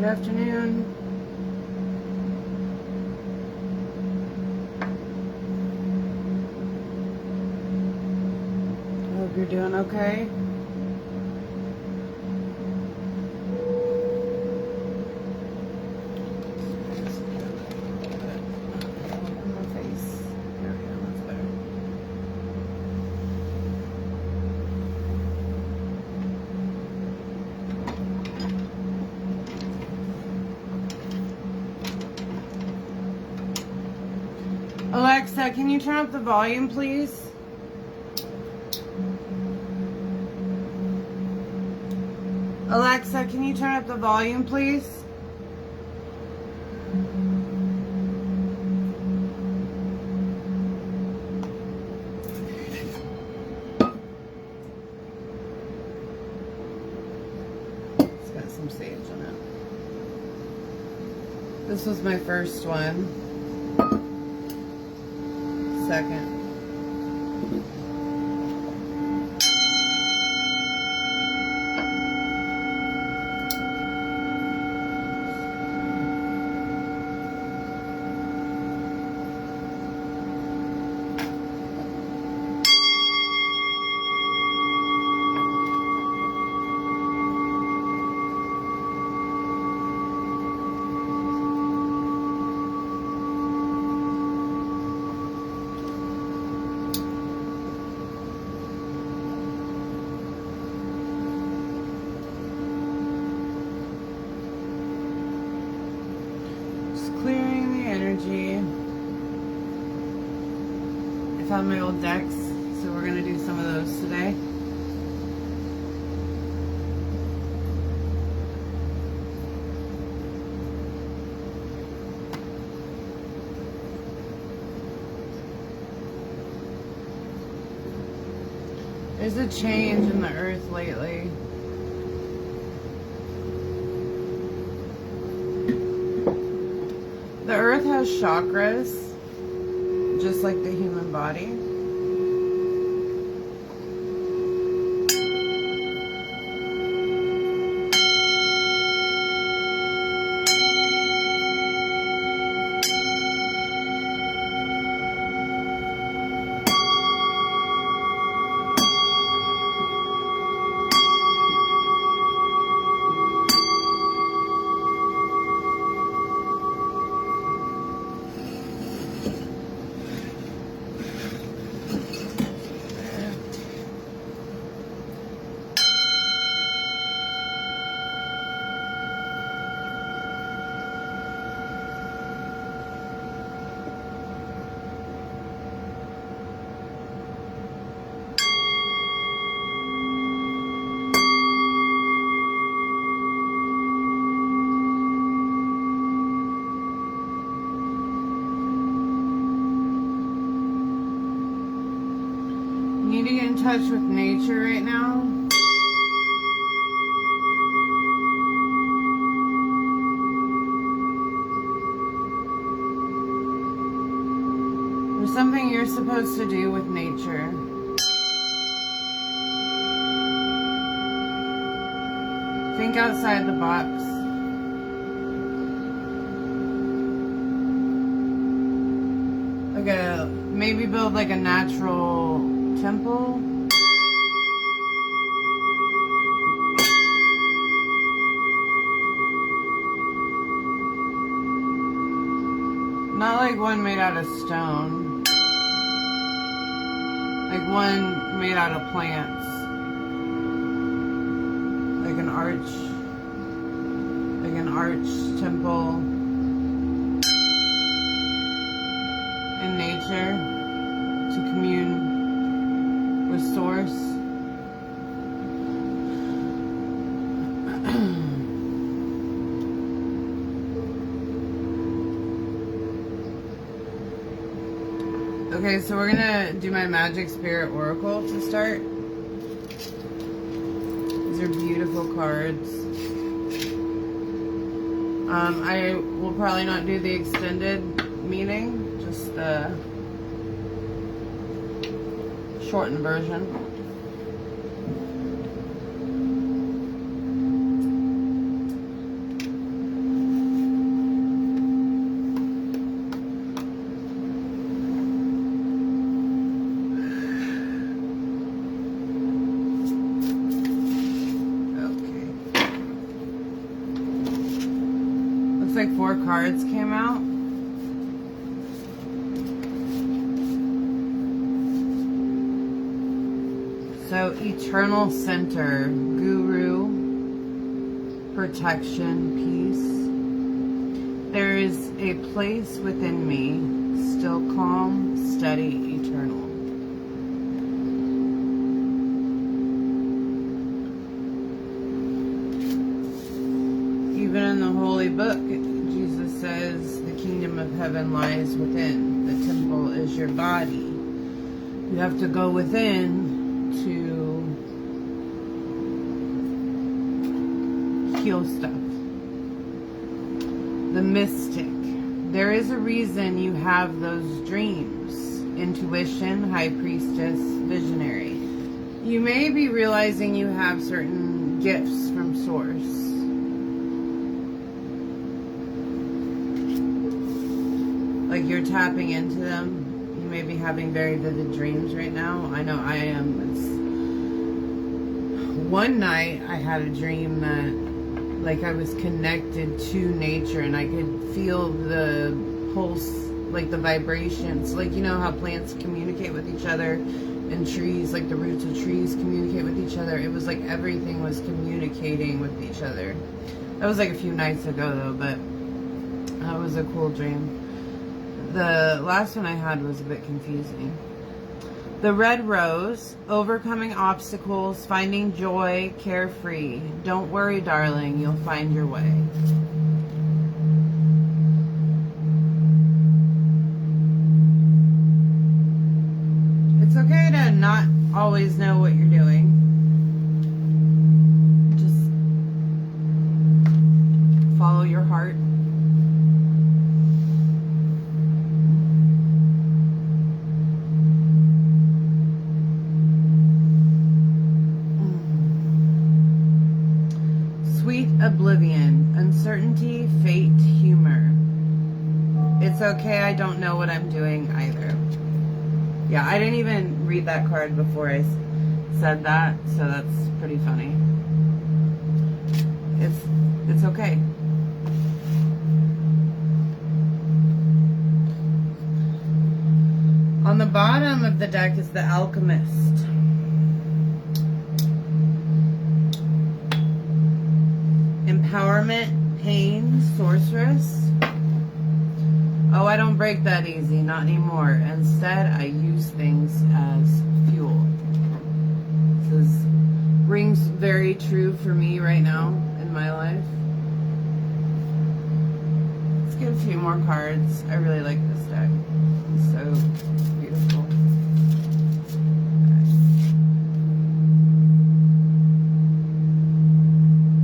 afternoon. I hope you're doing okay. Alexa, can you turn up the volume, please? Alexa, can you turn up the volume, please? It's got some sage in it. This was my first one. Second. Clearing the energy. I found my old decks, so we're going to do some of those today. There's a change in the earth lately. The earth has chakras, just like the human body. Need to get in touch with nature right now. There's something you're supposed to do with nature. Think outside the box. Maybe build like a natural temple. Not like one made out of stone. Like one made out of plants. Like an arch temple in nature to commune with Source. Okay, so we're gonna do my Magic Spirit Oracle to start. These are beautiful cards. I will probably not do the extended meaning, just the shortened version. 4 cards came out. So, eternal center, guru, protection, peace. There is a place within me, still calm, steady, eternal. Even in the holy book, Jesus says the kingdom of heaven lies within. The temple is your body. You have to go within to heal stuff. The mystic. There is a reason you have those dreams. Intuition, high priestess, visionary. You may be realizing you have certain gifts from source. Like you're tapping into them. You may be having very vivid dreams right now. I know I am. One night I had a dream that like I was connected to nature and I could feel the pulse, like the vibrations. Like you know how plants communicate with each other and trees, like the roots of trees communicate with each other. It was like everything was communicating with each other. That was like a few nights ago though, but that was a cool dream. The last one I had was a bit confusing. The red rose, overcoming obstacles, finding joy, carefree. Don't worry, darling, you'll find your way. It's okay to not always know what you're doing. Just follow your heart. Oblivion, uncertainty, fate, humor. It's okay, I don't know what I'm doing either. Yeah, I didn't even read that card before I said that, so that's pretty funny. It's okay. On the bottom of the deck is the Alchemist. Empowerment, pain, sorceress. Oh, I don't break that easy, not anymore. Instead, I use things as fuel. This rings very true for me right now in my life. Let's get a few more cards. I really like this deck. It's so beautiful.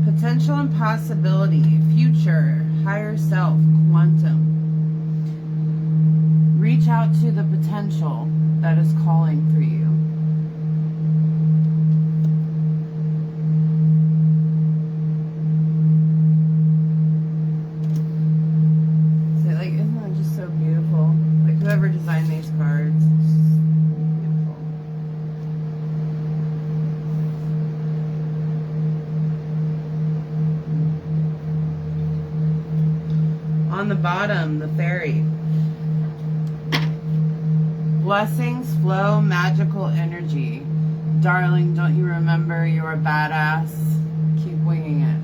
Potential and possibility, future, higher self, quantum. Reach out to the potential that is calling for you. So, like, isn't that just so beautiful? Like, whoever designed these cards, it's beautiful. On the bottom, the fairy. Blessings flow, magical energy. Darling, don't you remember you're a badass? Keep winging it.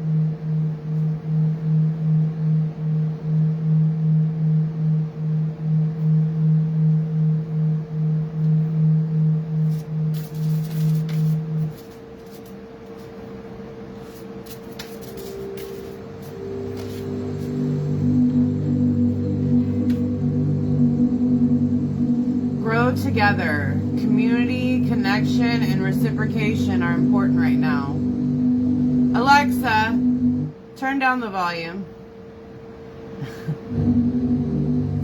Together. Community, connection, and reciprocation are important right now. Alexa, turn down the volume.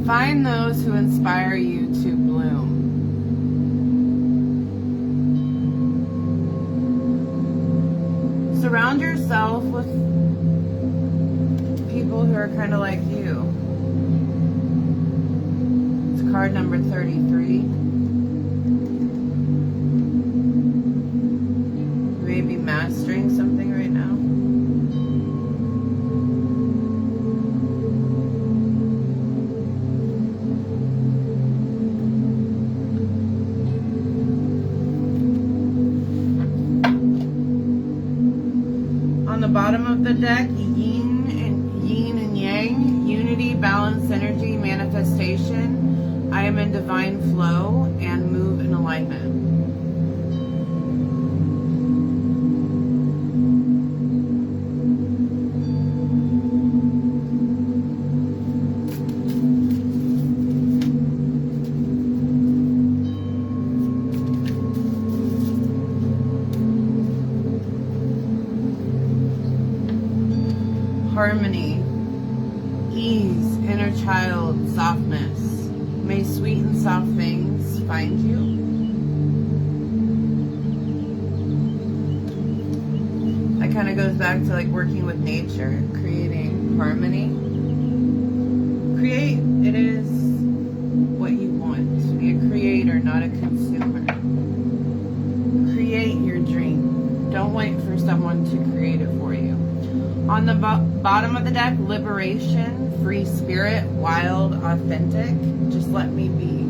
Find those who inspire you to bloom. Surround yourself with people who are kind of like you. It's card number 33. Mastering something right now. the deck, yin and yang, unity, balance, energy, manifestation. I am in divine flow and move in alignment. Harmony, ease, inner child, softness. May sweet and soft things find you. That kind of goes back to like working with nature, creating harmony. Create, it is what you want. Be a creator, not a consumer. Create your dream. Don't wait for someone to create it for you. On the bottom of the deck, liberation, free spirit, wild, authentic. Just let me be.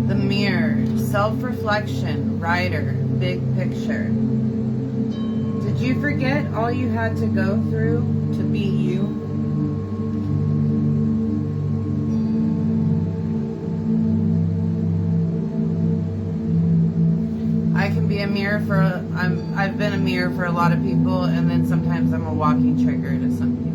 The mirror, self-reflection, writer, big picture. Did you forget all you had to go through to be you? I can be a mirror for, I've been a mirror for a lot of people, and then sometimes I'm a walking trigger to some people.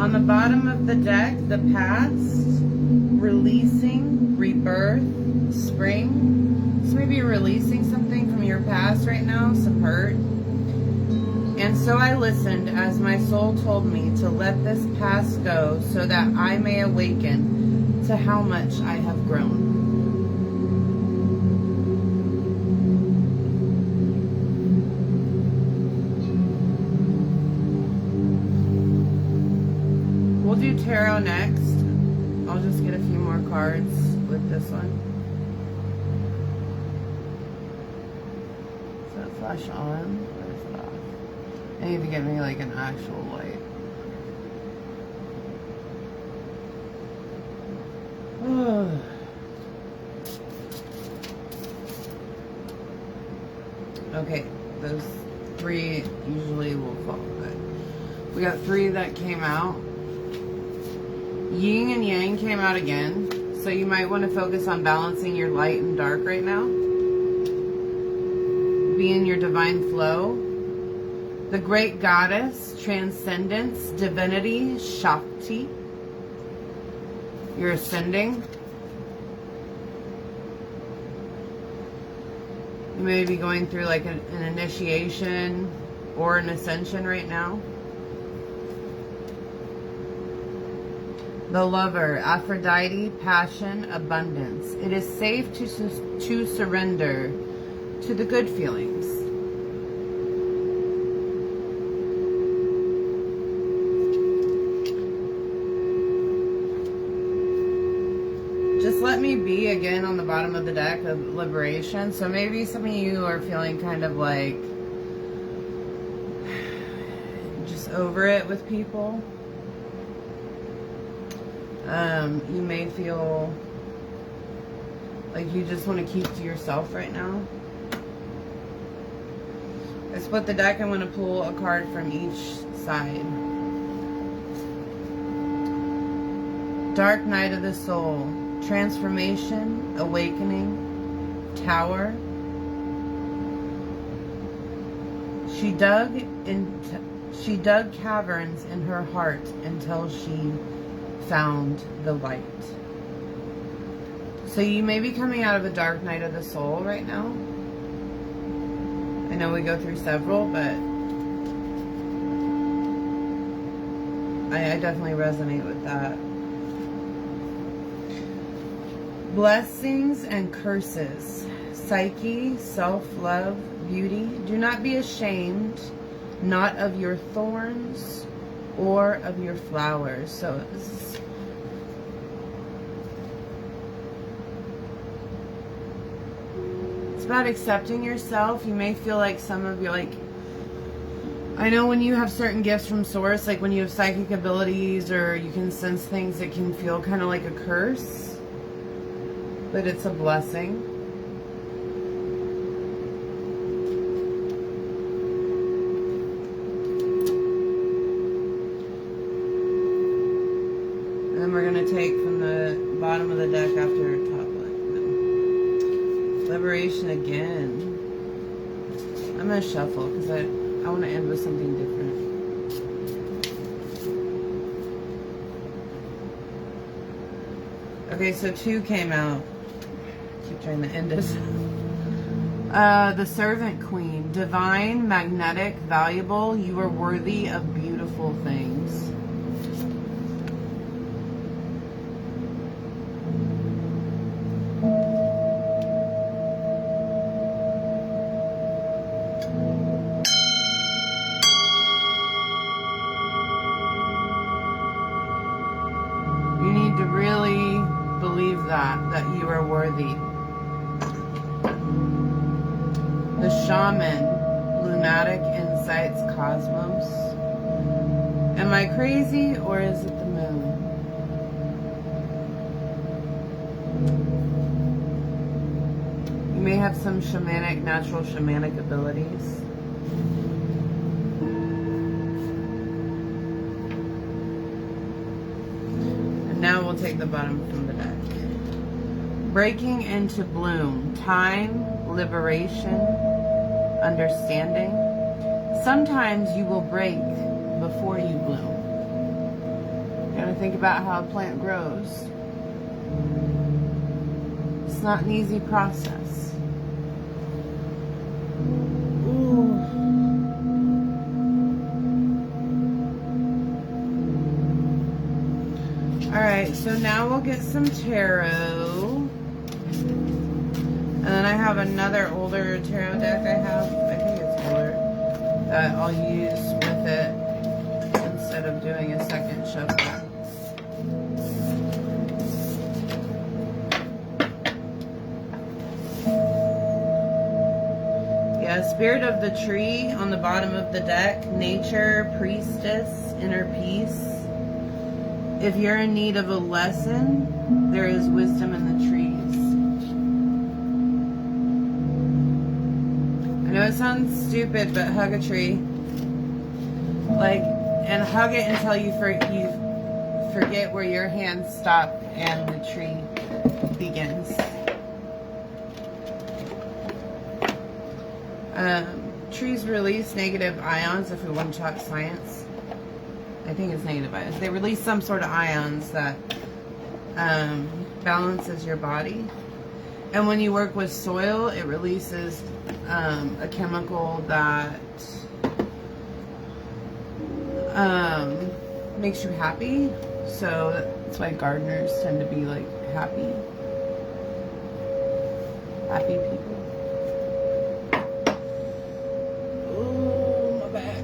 On the bottom of the deck, the past, releasing, rebirth, spring. So maybe you're releasing something from your past right now, some hurt. And so I listened as my soul told me to let this past go so that I may awaken to how much I have grown. We'll do tarot next. I'll just get a few more cards with this one. Is that flash on or is it off? I need to get me like an actual light. Okay, those three usually will fall, but we got three that came out. Yin and Yang came out again, so you might want to focus on balancing your light and dark right now. Be in your divine flow. The Great Goddess, Transcendence, Divinity, Shakti. You're ascending. You may be going through like an initiation or an ascension right now. The Lover, Aphrodite, passion, abundance. It is safe to surrender to the good feelings. Just let me be again on the bottom of the deck of liberation. So maybe some of you are feeling kind of like just over it with people. You may feel like you just want to keep to yourself right now. I split the deck. I'm going to pull a card from each side. Dark Night of the Soul. Transformation, awakening, Tower. She dug caverns in her heart until she found the light. So you may be coming out of a dark night of the soul right now. I know we go through several, but I definitely resonate with that. Blessings and curses. Psyche, self-love, beauty. Do not be ashamed, not of your thorns or of your flowers. So this is about accepting yourself. You may feel like some of you, like, I know when you have certain gifts from Source, like when you have psychic abilities or you can sense things, it can feel kind of like a curse, but it's a blessing. And then we're going to take from the bottom of the deck after top one. Liberation again. I'm going to shuffle because I want to end with something different. Okay, so 2 came out. Keep trying to end this. The Servant Queen. Divine, magnetic, valuable. You are worthy of beautiful things. That you are worthy. The Shaman, Lunatic Insights, Cosmos. Am I crazy or is it the moon? You may have some shamanic, natural shamanic abilities. And now we'll take the bottom from the deck. Breaking into bloom, time, liberation, understanding. Sometimes you will break before you bloom. You gotta think about how a plant grows. It's not an easy process. Ooh. Alright, so now we'll get some tarot. And then I have another older tarot deck I think it's older, that I'll use with it instead of doing a second shuffle. Yeah, Spirit of the Tree on the bottom of the deck. Nature, Priestess, Inner Peace. If you're in need of a lesson, there is wisdom in the trees. I know it sounds stupid, but hug a tree. Like, and hug it until you forget where your hands stop and the tree begins. Trees release negative ions, if we want to talk science. I think it's negative ions. They release some sort of ions that balances your body. And when you work with soil, it releases a chemical that makes you happy. So that's why gardeners tend to be like happy people. Oh, my back.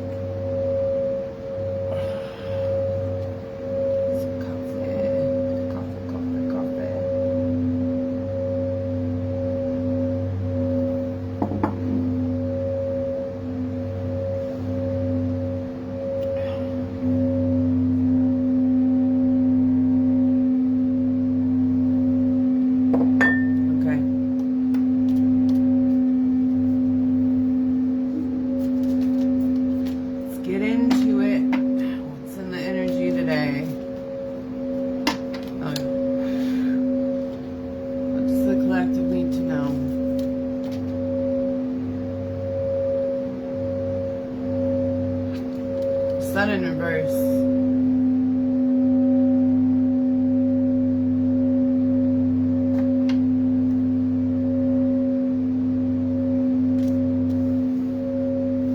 Sun in reverse.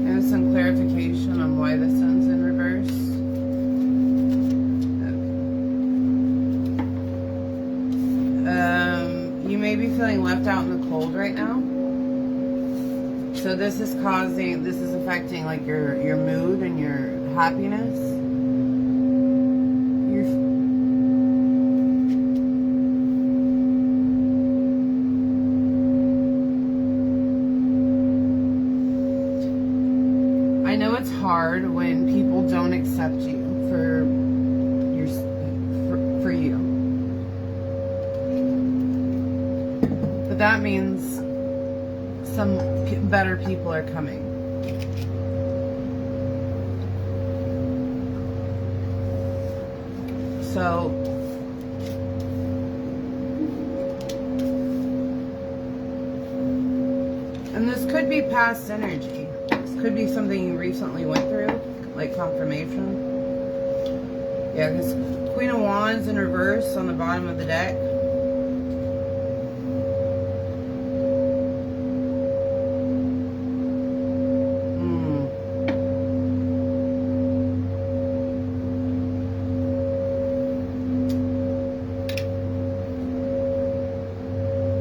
And some clarification on why the sun's in reverse. Okay. You may be feeling left out in the cold right now. So this is affecting like your mood and your happiness. hard when people don't accept you for you. But that means some better people are coming. So and this could be past energy. This could be something you recently went through, like confirmation. Yeah, because Queen of Wands in reverse on the bottom of the deck.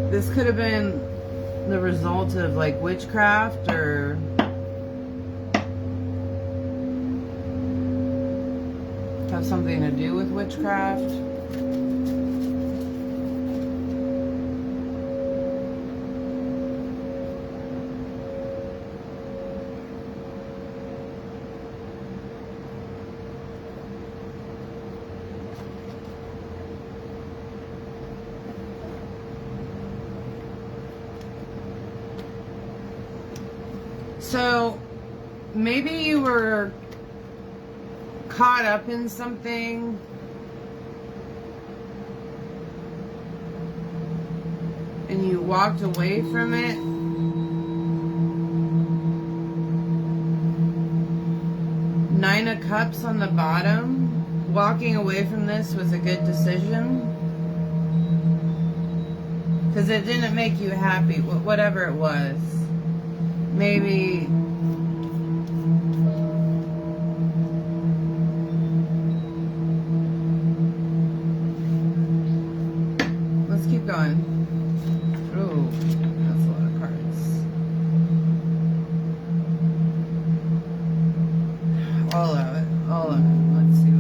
This could have been the result of like witchcraft or have something to do with witchcraft. So maybe you were caught up in something and you walked away from it. Nine of Cups on the bottom. Walking away from this was a good decision because it didn't make you happy, whatever it was. Maybe let's keep going. Ooh, that's a lot of cards. All of it. All of it. Let's see.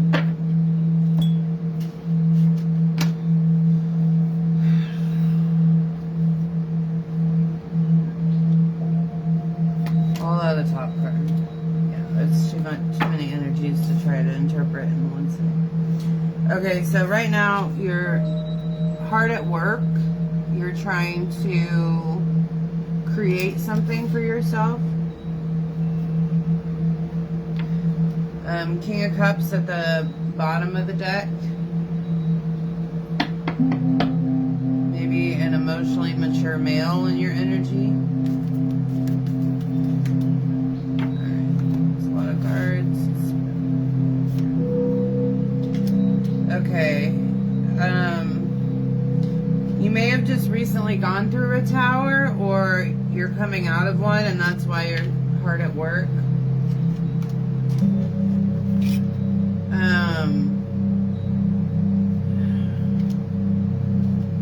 All of the top card. Yeah, it's too many energies to try to interpret in one second. Okay, so right now you're hard at work. You're trying to create something for yourself. King of Cups at the bottom of the deck. Maybe an emotionally mature male in your energy. Alright, there's a lot of cards. Okay. You may have just recently gone through a tower, or you're coming out of one and that's why you're hard at work.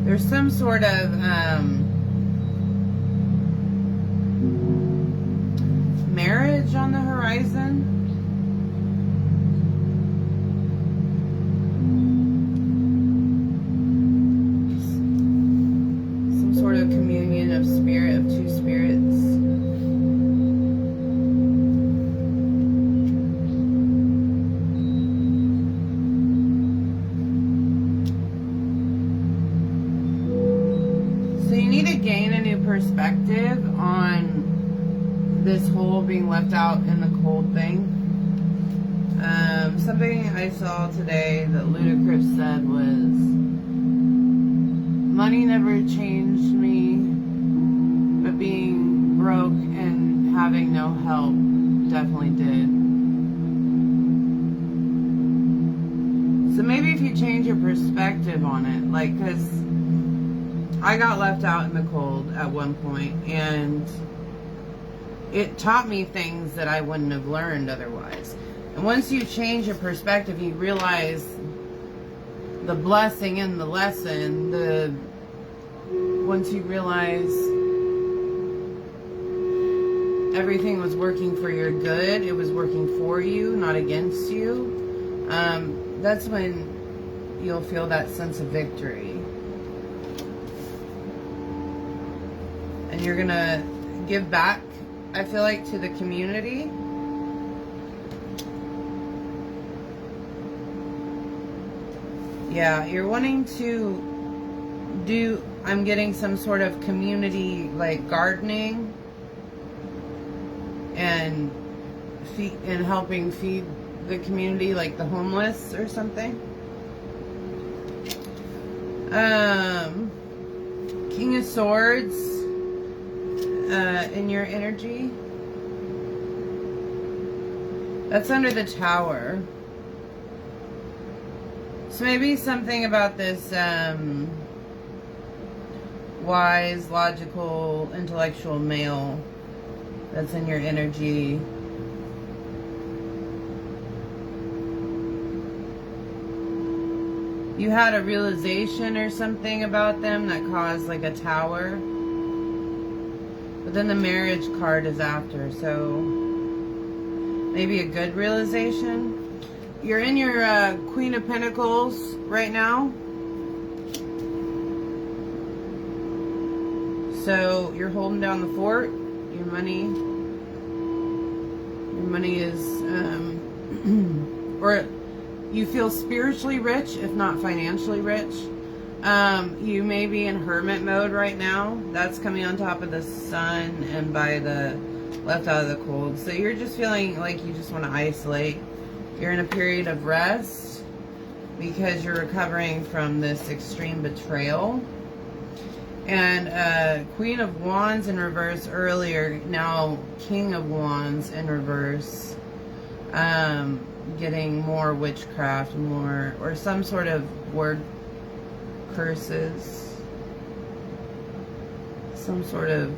There's some sort of marriage on the horizon. Some sort of communion of spirit, of two spirits. Gain a new perspective on this whole being left out in the cold thing. Something I saw today that Ludacris said was, money never changed me, but being broke and having no help definitely did. So maybe if you change your perspective on it, like, because I got left out in the cold at one point, and it taught me things that I wouldn't have learned otherwise. And once you change your perspective, you realize the blessing in the lesson. Once you realize everything was working for your good, it was working for you, not against you, that's when you'll feel that sense of victory. And you're gonna give back, I feel like, to the community. Yeah, you're wanting to do, I'm getting some sort of community, like gardening and helping feed the community, like the homeless or something. King of Swords in your energy. That's under the Tower. So maybe something about this wise, logical, intellectual male that's in your energy. You had a realization or something about them that caused like a tower. But then the marriage card is after, so maybe a good realization. You're in your Queen of Pentacles right now. So you're holding down the fort. Your money is, or you feel spiritually rich, if not financially rich. You may be in hermit mode right now. That's coming on top of the sun and by the left out of the cold. So you're just feeling like you just want to isolate. You're in a period of rest because you're recovering from this extreme betrayal. And Queen of Wands in reverse earlier, now King of Wands in reverse. Getting more witchcraft, more, or some sort of word curses. Some sort of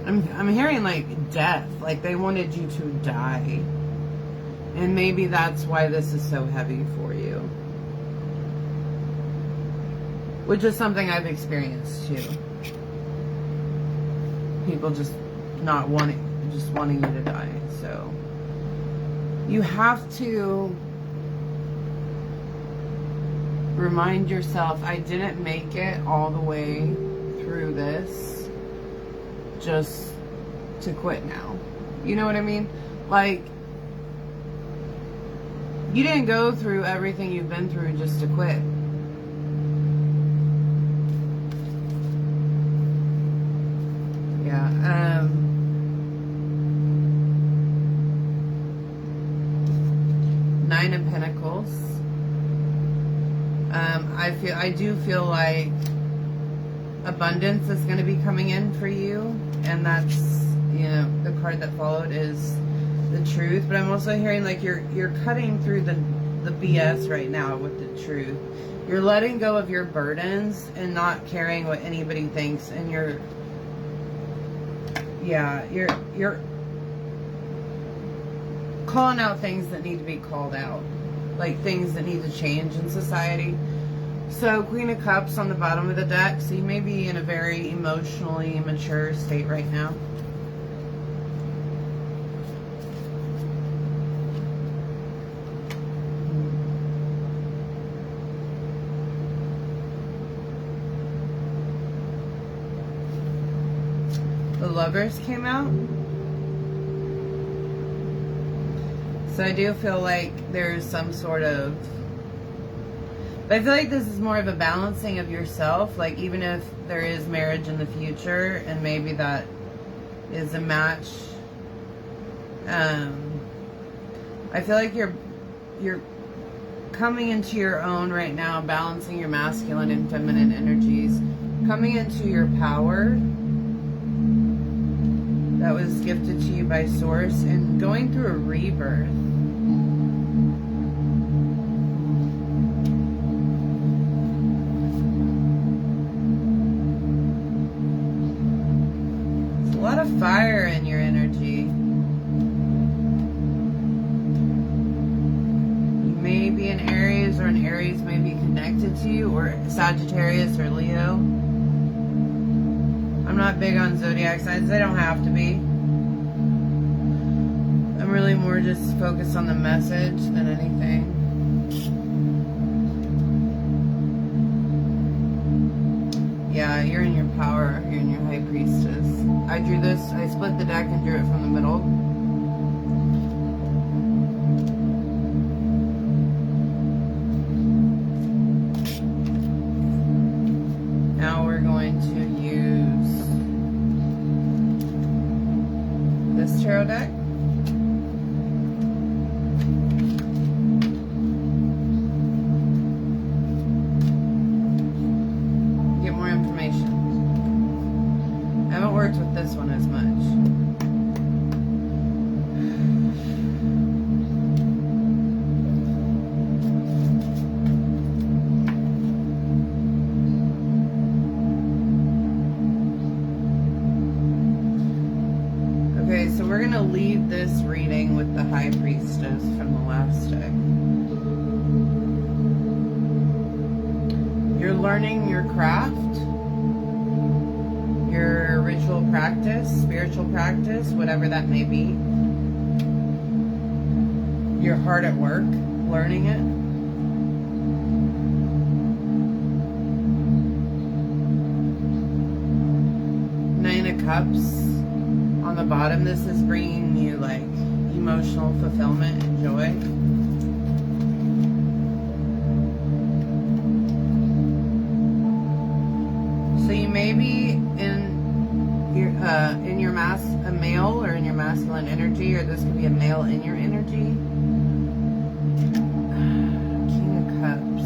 I'm hearing like death, like they wanted you to die. And maybe that's why this is so heavy for you. Which is something I've experienced too. People just not wanting you to die. So you have to remind yourself, I didn't make it all the way through this just to quit now. You know what I mean? Like, you didn't go through everything you've been through just to quit. Yeah. Nine of Pentacles. I do feel like abundance is going to be coming in for you, and that's, you know, the card that followed is the Truth. But I'm also hearing like you're cutting through the BS right now with the truth. You're letting go of your burdens and not caring what anybody thinks, and you're calling out things that need to be called out, like things that need to change in society. So Queen of Cups on the bottom of the deck, so you may be in a very emotionally mature state right now. The Lovers came out. So I do feel like there's some sort of, but I feel like this is more of a balancing of yourself. Like, even if there is marriage in the future and maybe that is a match, I feel like you're coming into your own right now, balancing your masculine and feminine energies, coming into your power that was gifted to you by Source, and going through a rebirth. There's a lot of fire in your energy. You may be in Aries, or an Aries may be connected to you, or Sagittarius or Leo. I'm not big on zodiac signs. They don't have to be. I'm really more just focused on the message than anything. Yeah, you're in your power. You're in your High Priestess. I drew this, I split the deck and drew it from the middle. Now we're going to use this tarot deck. Get more information. I haven't worked with this one as much. Okay, so we're going to lead this reading with the High Priestess from the last deck. You're learning your craft, your ritual practice, spiritual practice, whatever that may be. You're hard at work, learning it. Nine of Cups. On the bottom, this is bringing you like emotional fulfillment and joy. So you may be in your a male or in your masculine energy, or this could be a male in your energy. King of Cups.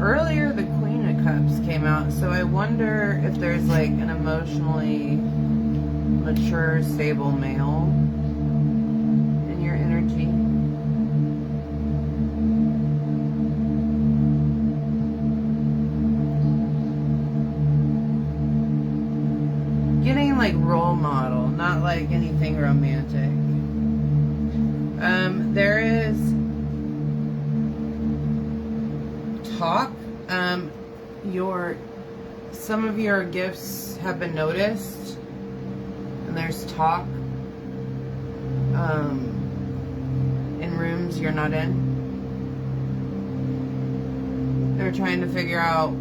Earlier the Queen of Cups came out, so I wonder if there's like an emotionally mature, stable male in your energy. Getting like role model, not like anything romantic. There is talk. Some of your gifts have been noticed, and there's talk in rooms you're not in. They're trying to figure out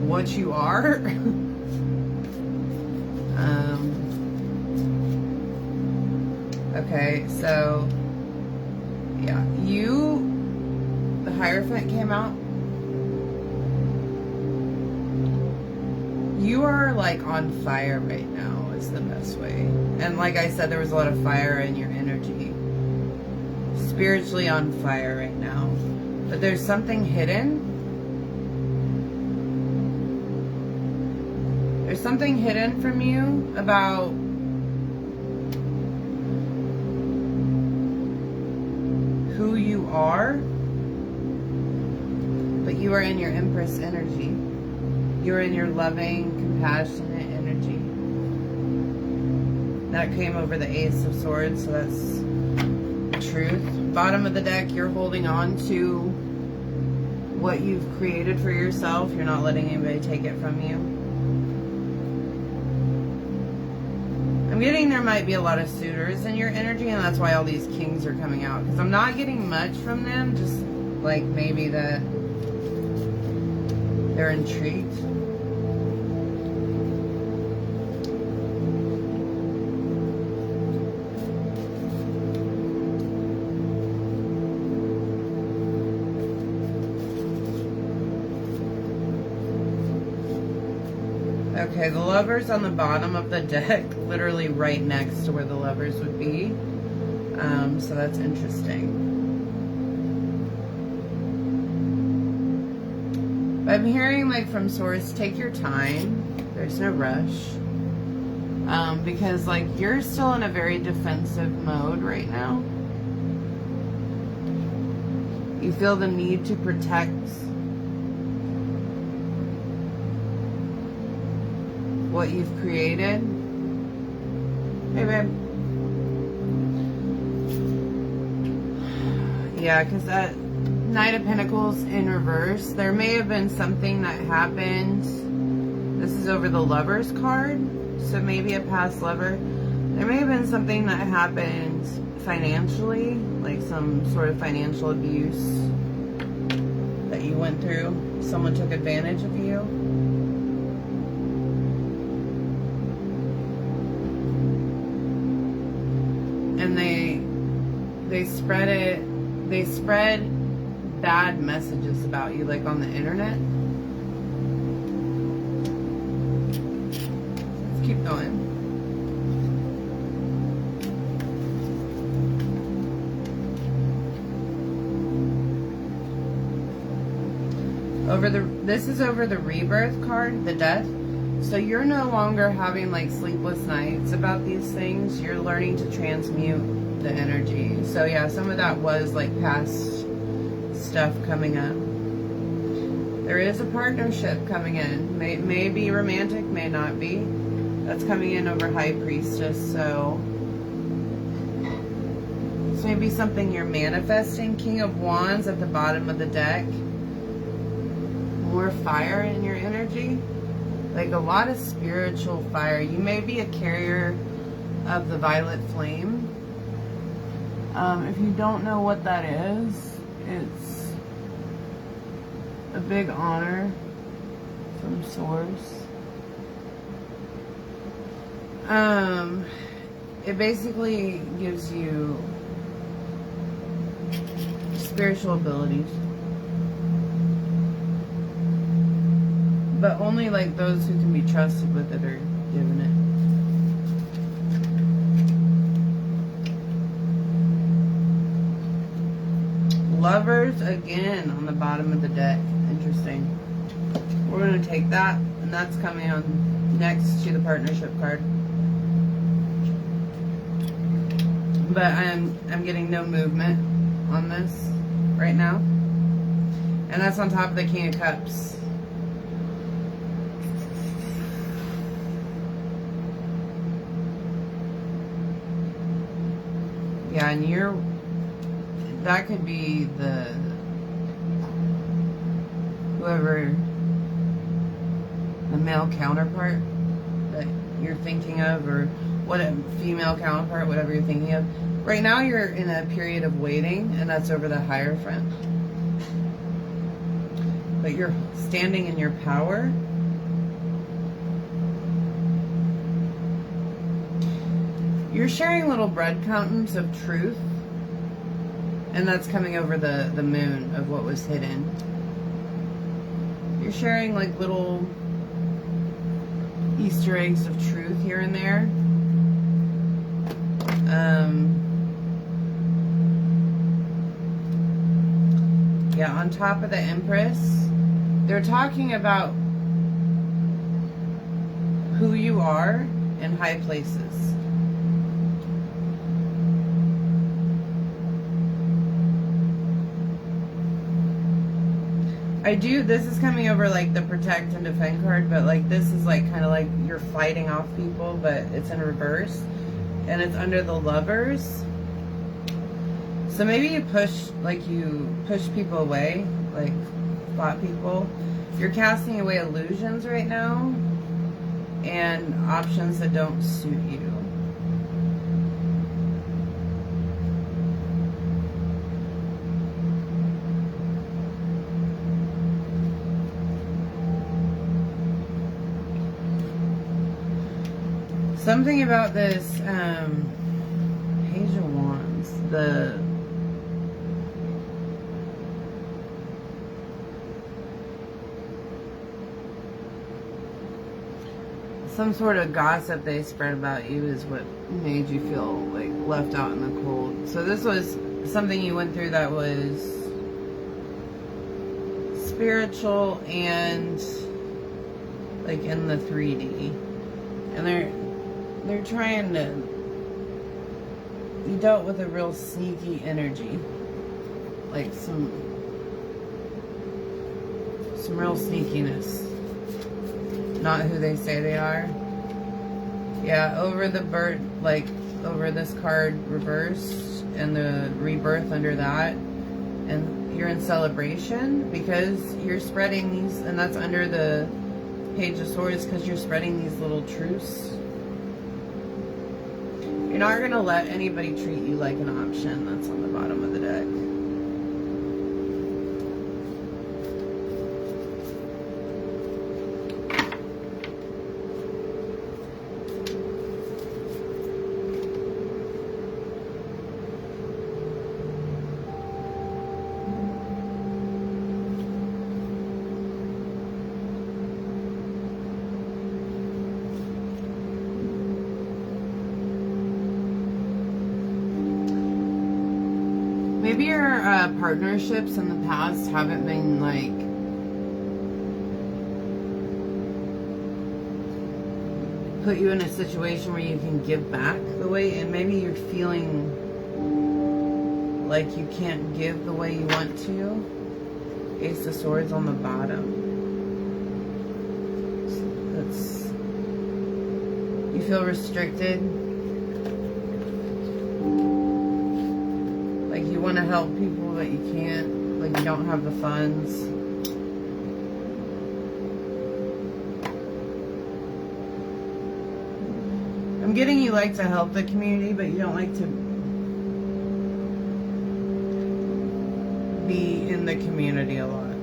what you are. Okay, so yeah, the Hierophant came out. You are like on fire right now is the best way. And like I said, there was a lot of fire in your energy. Spiritually on fire right now. But there's something hidden. There's something hidden from you about who you are. But you are in your Empress energy. You're in your loving, compassionate energy. That came over the Ace of Swords, so that's the truth. Bottom of the deck, you're holding on to what you've created for yourself. You're not letting anybody take it from you. I'm getting there might be a lot of suitors in your energy, and that's why all these kings are coming out. Because I'm not getting much from them, just like maybe that they're intrigued. Okay, the Lovers on the bottom of the deck, literally right next to where the Lovers would be. So that's interesting. But I'm hearing like from source, take your time. There's no rush. Because like you're still in a very defensive mode right now. You feel the need to protect what you've created. Hey, babe. Yeah, because that Knight of Pentacles in reverse, there may have been something that happened. This is over the Lovers card, so maybe a past lover. There may have been something that happened financially, like some sort of financial abuse that you went through. Someone took advantage of you. And they spread bad messages about you, like on the internet. Let's keep going. This is over the rebirth card, the death. So you're no longer having like sleepless nights about these things. You're learning to transmute the energy. So yeah, some of that was like past stuff coming up. There is a partnership coming in. May be romantic, may not be. That's coming in over High Priestess. So this may be something you're manifesting. King of Wands at the bottom of the deck. More fire in your energy, like a lot of spiritual fire. You may be a carrier of the violet flame. If you don't know what that is, it's a big honor from source. It basically gives you spiritual abilities. But only like those who can be trusted with it are given it. Lovers again on the bottom of the deck. Interesting. We're going to take that, and that's coming on next to the partnership card. But I'm getting no movement on this right now. And that's on top of the King of Cups. Yeah, and that could be whoever, the male counterpart that you're thinking of, or what a female counterpart, whatever you're thinking of. Right now you're in a period of waiting, and that's over the Hierophant. But you're standing in your power. You're sharing little breadcrumbs of truth, and that's coming over the moon of what was hidden. You're sharing like little Easter eggs of truth here and there. Yeah, on top of the Empress, they're talking about who you are in high places. This is coming over like the protect and defend card, but like this is like kind of like you're fighting off people, but it's in reverse, and it's under the Lovers. So maybe you push people away, like spot people. You're casting away illusions right now and options that don't suit you. Something about this Page of Wands, some sort of gossip they spread about you is what made you feel like left out in the cold. So this was something you went through that was spiritual and like in the 3D. And they're trying to, you dealt with a real sneaky energy. Like some real sneakiness. Not who they say they are. Yeah, over the bird, like over this card reversed and the rebirth under that. And you're in celebration because you're spreading these, and that's under the Page of Swords because you're spreading these little truths. You're not going to let anybody treat you like an option. That's on the bottom of the deck. Maybe your partnerships in the past haven't been like put you in a situation where you can give back the way, and maybe you're feeling like you can't give the way you want to. Ace of Swords on the bottom. That's, you feel restricted. Like you want to help people but you can't. Like you don't have the funds. I'm getting you like to help the community, but you don't like to be in the community a lot.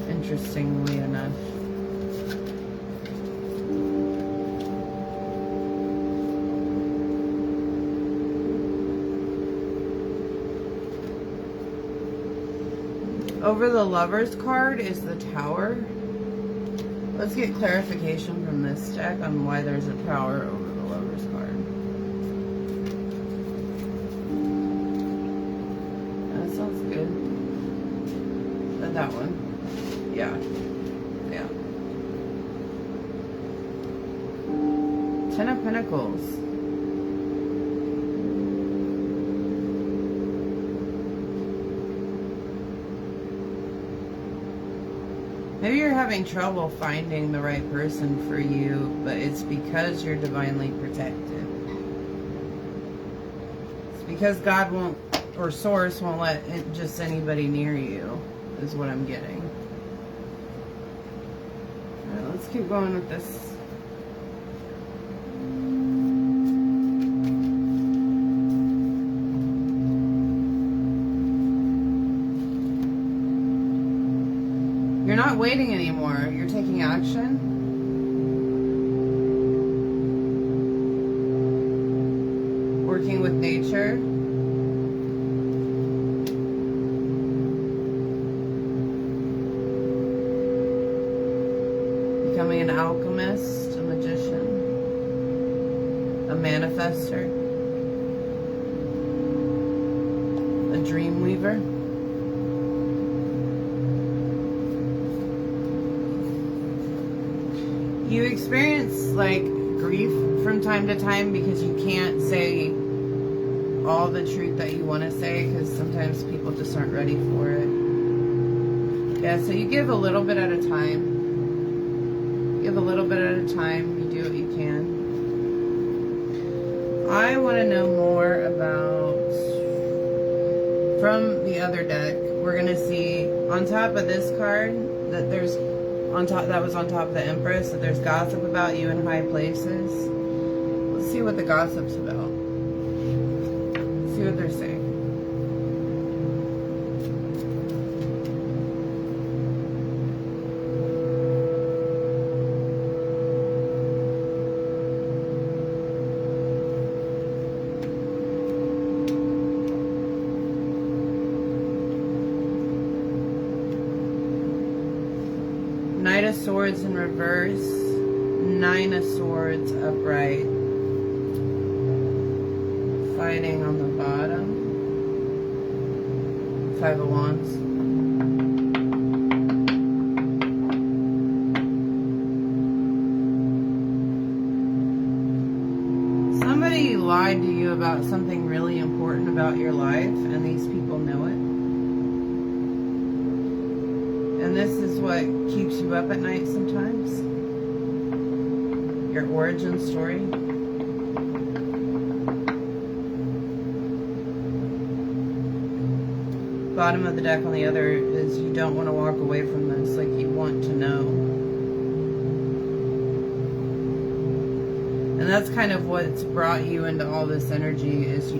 Interestingly enough. Over the Lover's card is the Tower. Let's get clarification from this deck on why there's a Tower over the Lover's card. That sounds good. That one. Yeah. Yeah. Ten of Pentacles. Maybe you're having trouble finding the right person for you, but it's because you're divinely protected. It's because God won't, or Source won't let just anybody near you, is what I'm getting. Alright, let's keep going with this. You're not waiting anymore. You're taking action. Working with nature. Becoming an alchemist, a magician, a manifester, a dream weaver. You experience like grief from time to time because you can't say all the truth that you want to say because sometimes people just aren't ready for it. Yeah, so you give a little bit at a time. Give a little bit at a time. You do what you can. I want to know more about, from the other deck, we're going to see on top of this card that there's on top, that was on top of the Empress, that there's gossip about you in high places. Let's see what the gossip's about. Let's see what they're saying. Knight of Swords in reverse, Nine of Swords upright, fighting on the bottom, Five of Wands. Somebody lied to you about something really important about your life, and these people know it. And this is what keeps you up at night sometimes. Your origin story. Bottom of the deck on the other is you don't want to walk away from this. Like you want to know. And that's kind of what's brought you into all this energy is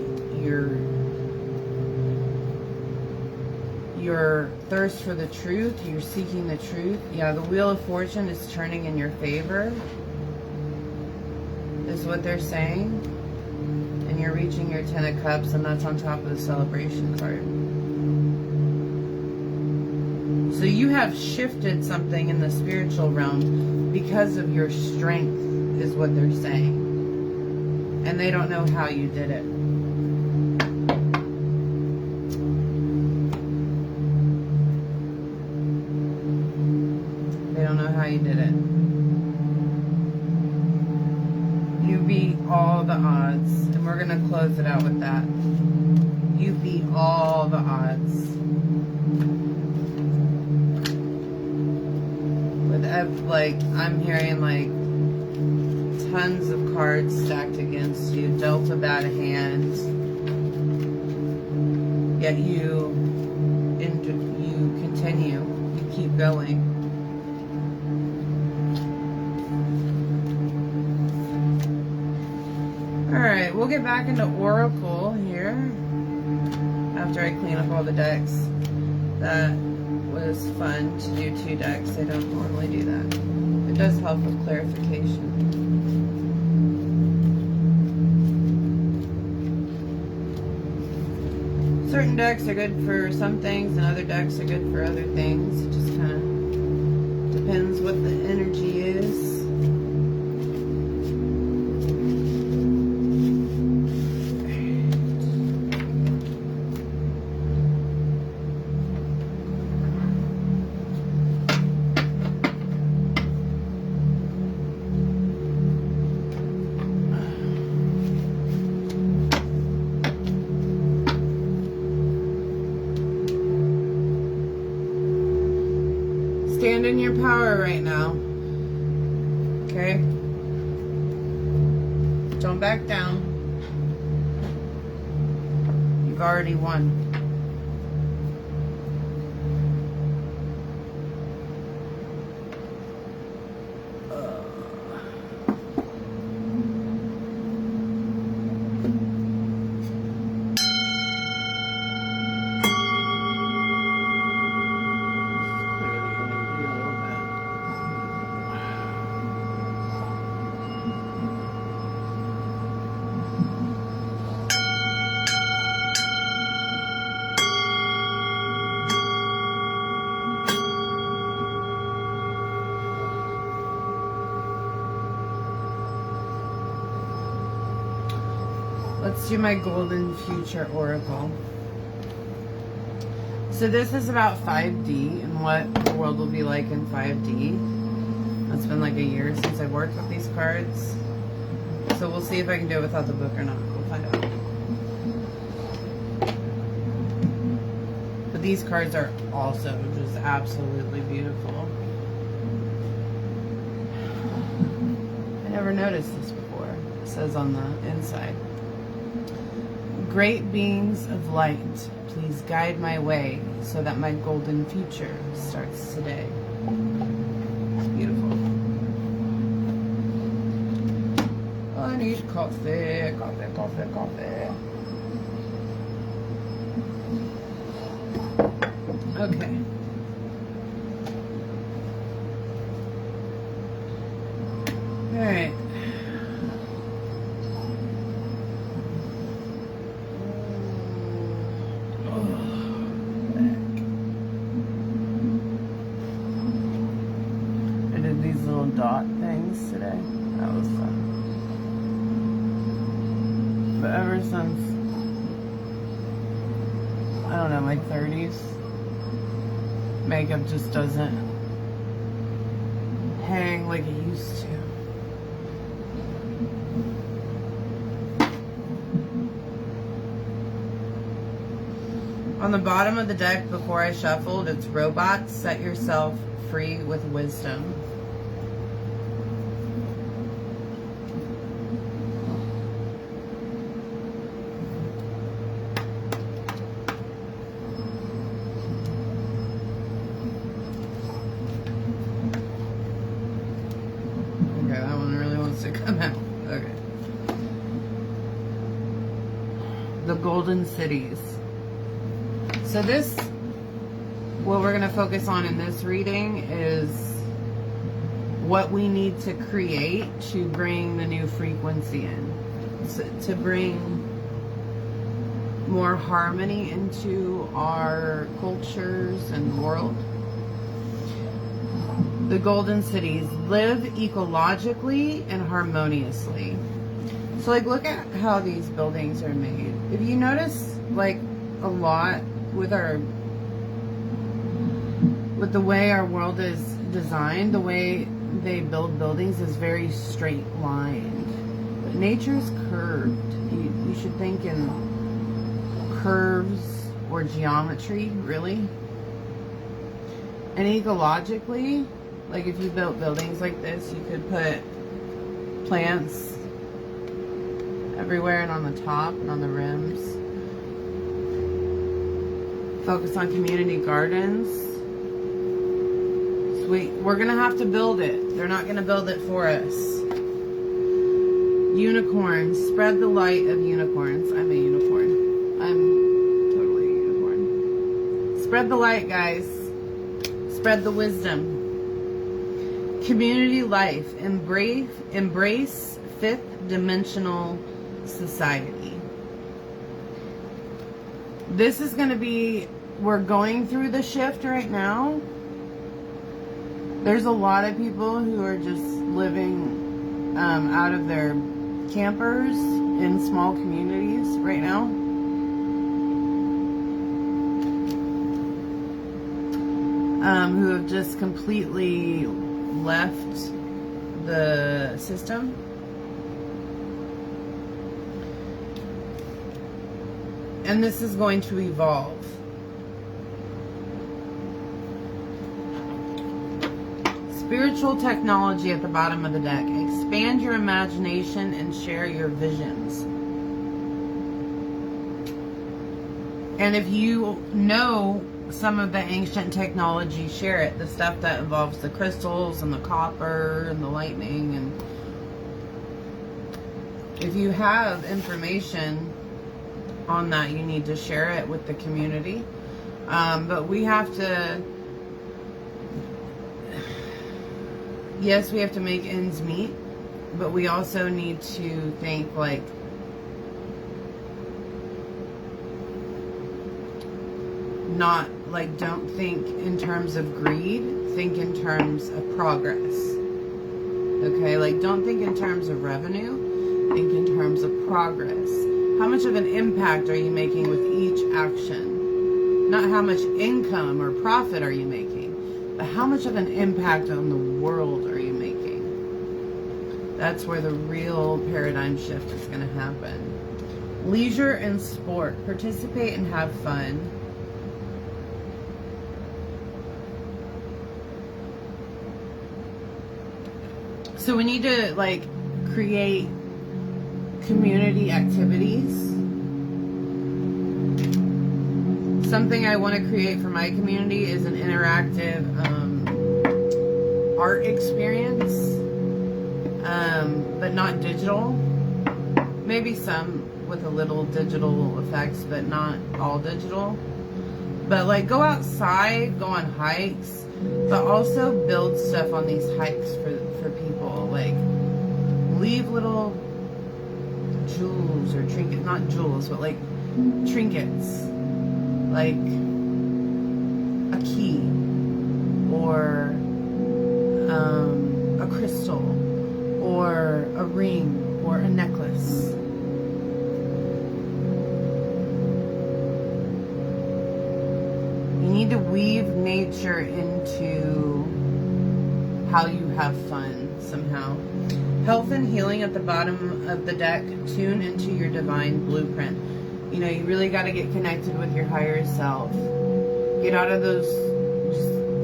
your thirst for the truth. You're seeking the truth. Yeah, the Wheel of Fortune is turning in your favor, is what they're saying. And you're reaching your Ten of Cups, and that's on top of the Celebration card. So you have shifted something in the spiritual realm because of your strength, is what they're saying. And they don't know how you did it. did it. You beat all the odds. And we're going to close it out with that. You beat all the odds. With, like, I'm hearing, like, tons of cards stacked against you. Dealt a bad hand. Yet you continue. You keep going. Alright, we'll get back into Oracle here after I clean up all the decks. That was fun to do 2 decks. I don't normally do that. It does help with clarification. Certain decks are good for some things and other decks are good for other things. It just kind of depends what the energy is. Stand in your power right now. Okay? Don't back down. You've already won. Let's do my Golden Future Oracle. So this is about 5D and what the world will be like in 5D. It's been like a year since I've worked with these cards. So we'll see if I can do it without the book or not. We'll find out. But these cards are also just absolutely beautiful. I never noticed this before. It says on the inside. Great beings of light, please guide my way so that my golden future starts today. Beautiful. I need coffee, coffee, coffee, coffee. Okay. All right. Dot things today. That was fun. But ever since, I don't know, my 30s, makeup just doesn't hang like it used to. On the bottom of the deck before I shuffled, it's robots, set yourself free with wisdom. Come out. Okay. The Golden Cities. So this, what we're going to focus on in this reading is what we need to create to bring the new frequency in. So, to bring more harmony into our cultures and world. The Golden Cities. Live ecologically and harmoniously. So like look at how these buildings are made. If you notice like a lot with the way our world is design, the way they build buildings is very straight lined. But nature is curved. You should think in curves or geometry, really. And ecologically, like if you built buildings like this, you could put plants everywhere and on the top and on the rims. Focus on community gardens. Sweet. We're gonna have to build it. They're not gonna build it for us. Unicorns. Spread the light of unicorns. I'm a unicorn. I'm totally a unicorn. Spread the light, guys. Spread the wisdom. Community life. Embrace fifth dimensional society. This is going to be, we're going through the shift right now. There's a lot of people who are just living out of their campers in small communities right now. Who have just completely left the system. And this is going to evolve. Spiritual technology at the bottom of the deck. Expand your imagination and share your visions. And if you know some of the ancient technology, share it. The stuff that involves the crystals and the copper and the lightning. And if you have information on that, you need to share it with the community. But we have to, yes, we have to make ends meet, but we also need to think like, not like, don't think in terms of greed, think in terms of progress. Okay, like don't think in terms of revenue, think in terms of progress. How much of an impact are you making with each action? Not how much income or profit are you making, but how much of an impact on the world are you making? That's where the real paradigm shift is going to happen. Leisure and sport. Participate and have fun. So we need to like create community activities. Something I want to create for my community is an interactive art experience, but not digital. Maybe some with a little digital effects, but not all digital. But like go outside, go on hikes, but also build stuff on these hikes for people. Like leave little jewels or trinkets, not jewels, but like trinkets, like a key or a crystal or a ring or a necklace. You need to weave nature into how you have fun somehow. Health and healing at the bottom of the deck. Tune into your divine blueprint. You know, you really got to get connected with your higher self. Get out of those,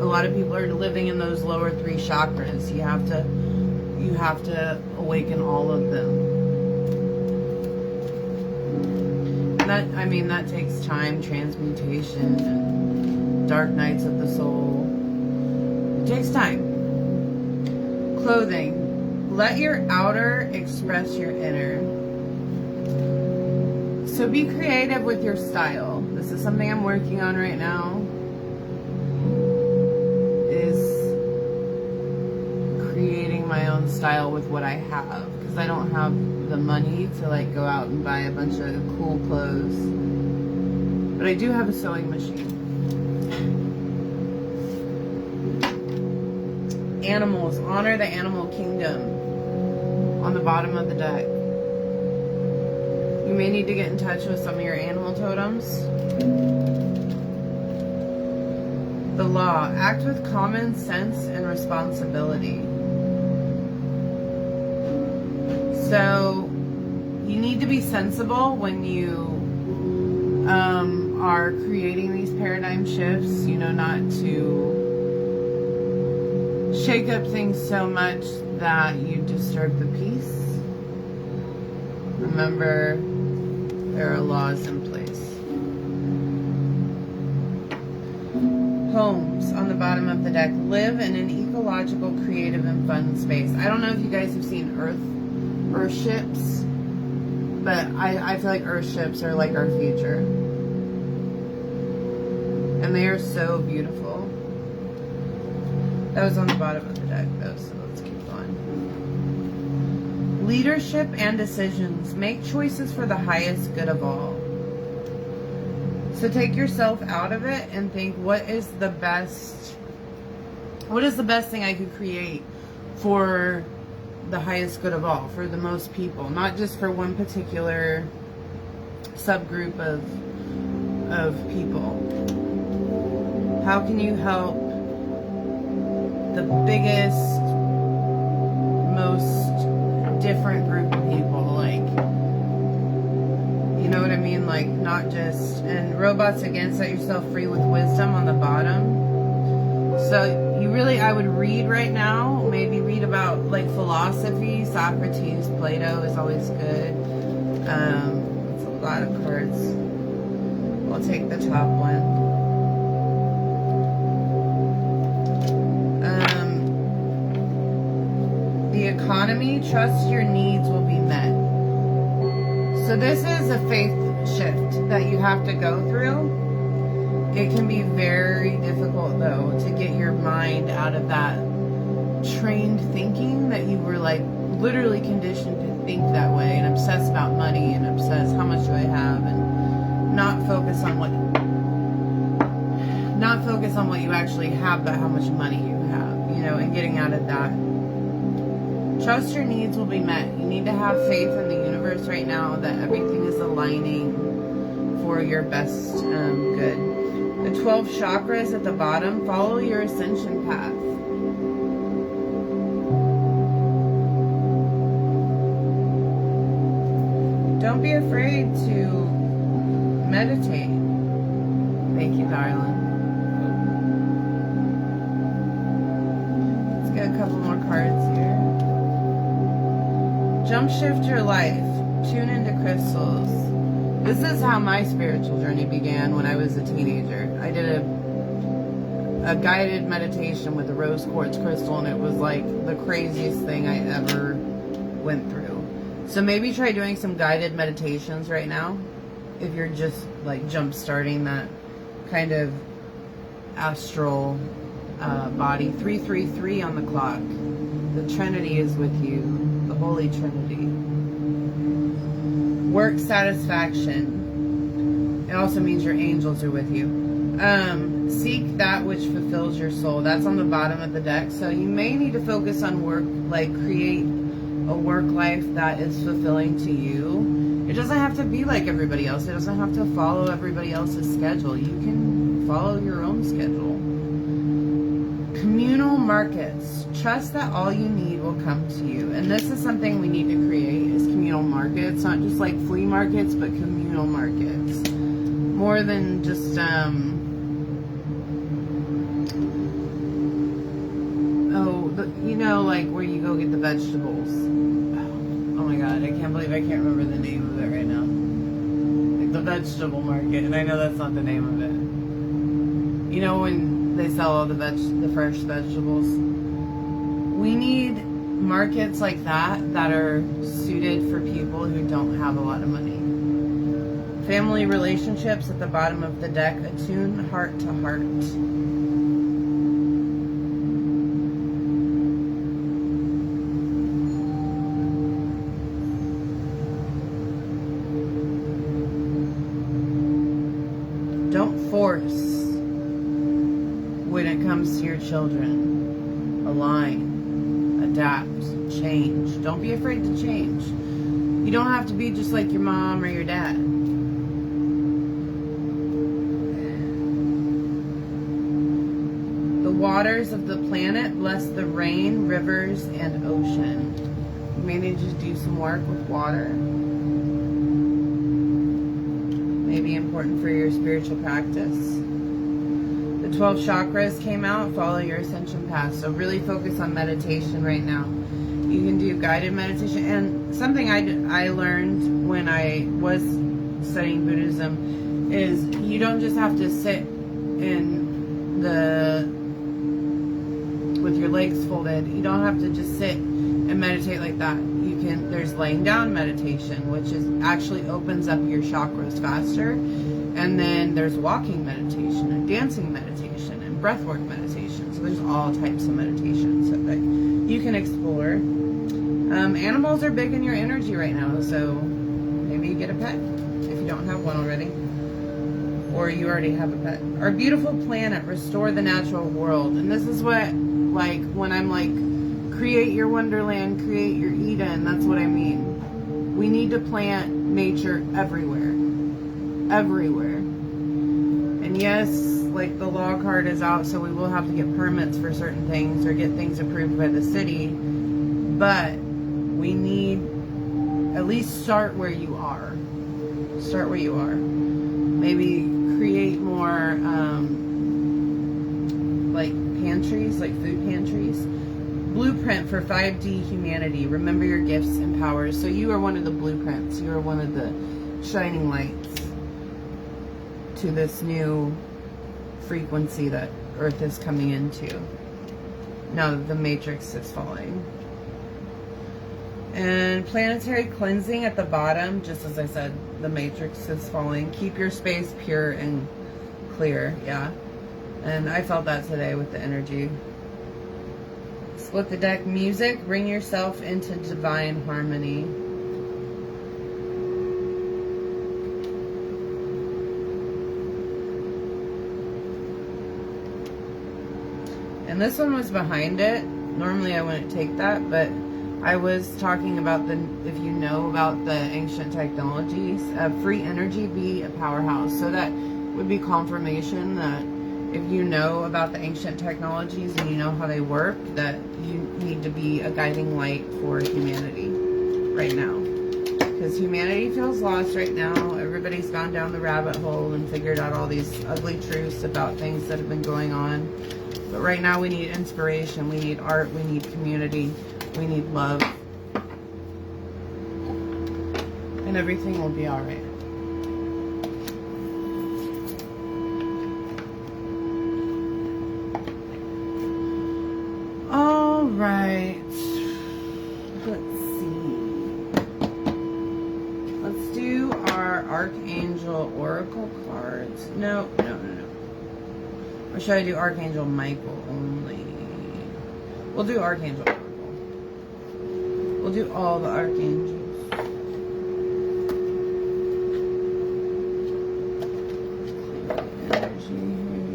a lot of people are living in those lower three chakras. You have to awaken all of them. And that takes time, transmutation, and dark nights of the soul. It takes time. Clothing. Let your outer express your inner. So be creative with your style. This is something I'm working on right now. Is creating my own style with what I have. Because I don't have the money to like go out and buy a bunch of cool clothes. But I do have a sewing machine. Animals. Honor the animal kingdom. On the bottom of the deck. You may need to get in touch with some of your animal totems. The law. Act with common sense and responsibility. So you need to be sensible when you are creating these paradigm shifts, you know, not to shake up things so much that you disturb the peace. Remember, there are laws in place. Homes on the bottom of the deck. Live in an ecological, creative, and fun space. I don't know if you guys have seen Earthships, but I feel like Earthships are like our future. And they are so beautiful. That was on the bottom of the deck though, so let's keep going. Leadership and decisions. Make choices for the highest good of all. So take yourself out of it and think, what is the best thing I could create for the highest good of all, for the most people, not just for one particular subgroup of people. How can you help the biggest, most different group of people? Like, you know what I mean? Like, not just, and robots again, set yourself free with wisdom on the bottom. So you really, I would read right now, maybe read about like philosophy. Socrates, Plato is always good. It's a lot of cards. I'll take the top one. The economy. Trust your needs will be met. So this is a faith shift that you have to go through. It can be very difficult though to get your mind out of that trained thinking that you were like literally conditioned to think that way and obsess about money and obsess how much do I have and not focus on what you actually have, but how much money you have, you know, and getting out of that. Trust your needs will be met. You need to have faith in the universe right now that everything is aligning for your best good. The 12 chakras at the bottom. Follow your ascension path. Don't be afraid to meditate. Thank you, darling. Let's get a couple more cards here. Jump shift your life. Tune into crystals. This is how my spiritual journey began when I was a teenager. I did a guided meditation with a rose quartz crystal, and it was like the craziest thing I ever went through. So maybe try doing some guided meditations right now if you're just like jump starting that kind of astral body. 333 on the clock. The Trinity is with you. The Holy Trinity. Work satisfaction. It also means your angels are with you. Seek that which fulfills your soul. That's on the bottom of the deck. So you may need to focus on work, like create a work life that is fulfilling to you. It doesn't have to be like everybody else. It doesn't have to follow everybody else's schedule. You can follow your own schedule. Communal markets. Trust that all you need will come to you. And this is something we need to create, is communal markets. Not just like flea markets, but communal markets. More than just, you know, like where you go get the vegetables. Oh my god, I can't believe I can't remember the name of it right now. Like the vegetable market, and I know that's not the name of it. You know when they sell all the fresh vegetables? We need markets like that are suited for people who don't have a lot of money. Family relationships at the bottom of the deck. Attune heart to heart. Don't force when it comes to your children. Align. Adapt, change. Don't be afraid to change. You don't have to be just like your mom or your dad. waters of the planet bless the rain, rivers, and ocean. You may need to do some work with water. May be important for your spiritual practice. The 12 chakras came out. Follow your ascension path. So really focus on meditation right now. You can do guided meditation. And something I learned when I was studying Buddhism is you don't just have to sit with your legs folded. You don't have to just sit and meditate like that. There's laying down meditation, which actually opens up your chakras faster. And then there's walking meditation and dancing meditation and breathwork meditation. So there's all types of meditations that you can explore. Animals are big in your energy right now, so maybe you get a pet if you don't have one already. Or you already have a pet. Our beautiful planet, restore the natural world. And this is what, like, when I'm like, create your wonderland, create your Eden, that's what I mean. We need to plant nature everywhere. Everywhere. And yes, like the law card is out, so we will have to get permits for certain things or get things approved by the city. But we need at least start where you are. Start where you are. Maybe create more like pantries, like food pantries. Blueprint for 5D humanity. Remember your gifts and powers. So you are one of the blueprints. You are one of the shining lights to this new frequency that Earth is coming into now that the matrix is falling. And planetary cleansing at the bottom, just as I said, the matrix is falling. Keep your space pure and clear. Yeah. And I felt that today with the energy. Split the deck music. Bring yourself into divine harmony. And this one was behind it. Normally I wouldn't take that, but I was talking about if you know about the ancient technologies, free energy be a powerhouse. So that would be confirmation that if you know about the ancient technologies and you know how they work, that you need to be a guiding light for humanity right now. Because humanity feels lost right now. Everybody's gone down the rabbit hole and figured out all these ugly truths about things that have been going on. But right now we need inspiration, we need art, we need community, we need love. And everything will be alright. Alright. Let's see. Let's do our Archangel Oracle cards. No. Or should I do Archangel Michael only? We'll do Archangel Oracle. We'll do all the Archangels. Energy here.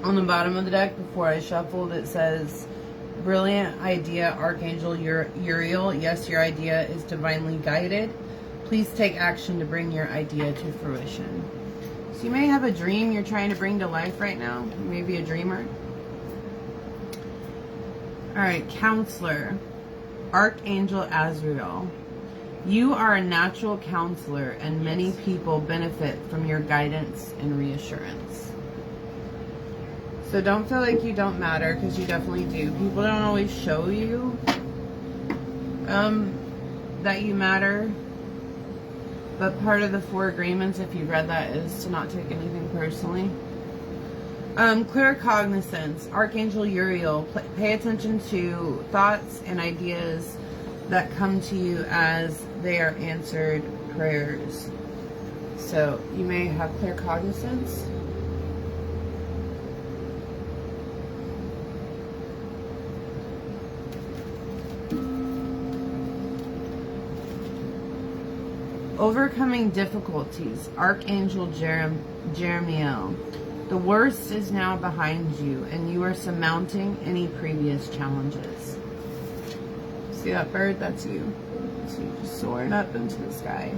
On the bottom of the deck, before I shuffled, it says, brilliant idea, Archangel Uriel. Yes, your idea is divinely guided. Please take action to bring your idea to fruition. So you may have a dream you're trying to bring to life right now. You may be a dreamer. Alright, Counselor, Archangel Azrael. You are a natural counselor, and many people benefit from your guidance and reassurance. So don't feel like you don't matter, because you definitely do. People don't always show you that you matter. But part of the 4 agreements, if you've read that, is to not take anything personally. Clear cognizance. Archangel Uriel. Pay attention to thoughts and ideas that come to you as they are answered prayers. So you may have clear cognizance. Overcoming difficulties, Archangel Jeremiel. The worst is now behind you, and you are surmounting any previous challenges. See that bird? That's you. So you're just soaring up into the sky.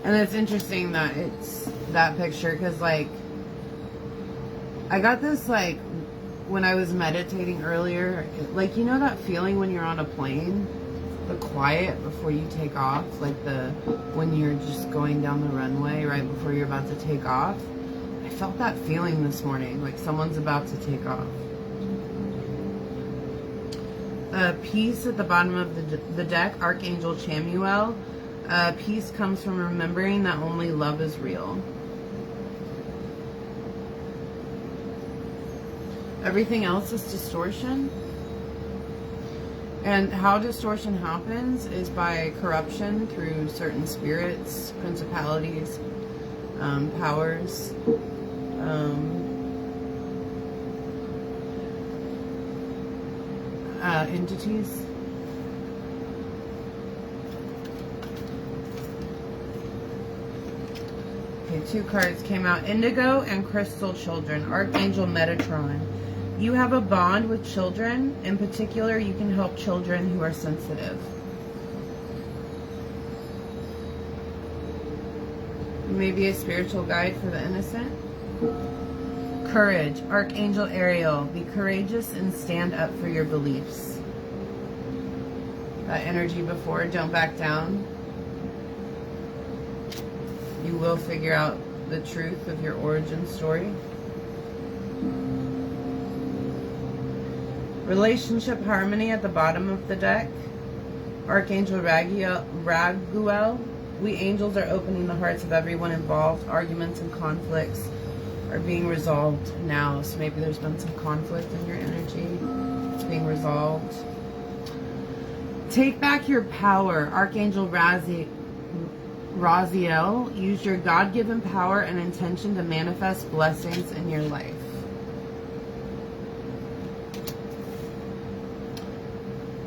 And it's interesting that it's that picture, because, like, I got this, like, when I was meditating earlier. Like, you know that feeling when you're on a plane? The quiet before you take off, like when you're just going down the runway right before you're about to take off. I felt that feeling this morning, like someone's about to take off. Peace at the bottom of the deck, Archangel Chamuel. Peace comes from remembering that only love is real. Everything else is distortion. And how distortion happens is by corruption through certain spirits, principalities, powers, entities. Okay, 2 cards came out. Indigo and Crystal Children. Archangel Metatron. You have a bond with children. In particular, you can help children who are sensitive. You may be a spiritual guide for the innocent. Courage. Archangel Ariel. Be courageous and stand up for your beliefs. That energy before, don't back down. You will figure out the truth of your origin story. Relationship harmony at the bottom of the deck. Archangel Raguel. We angels are opening the hearts of everyone involved. Arguments and conflicts are being resolved now. So maybe there's been some conflict in your energy. It's being resolved. Take back your power. Archangel Raziel. Use your God-given power and intention to manifest blessings in your life.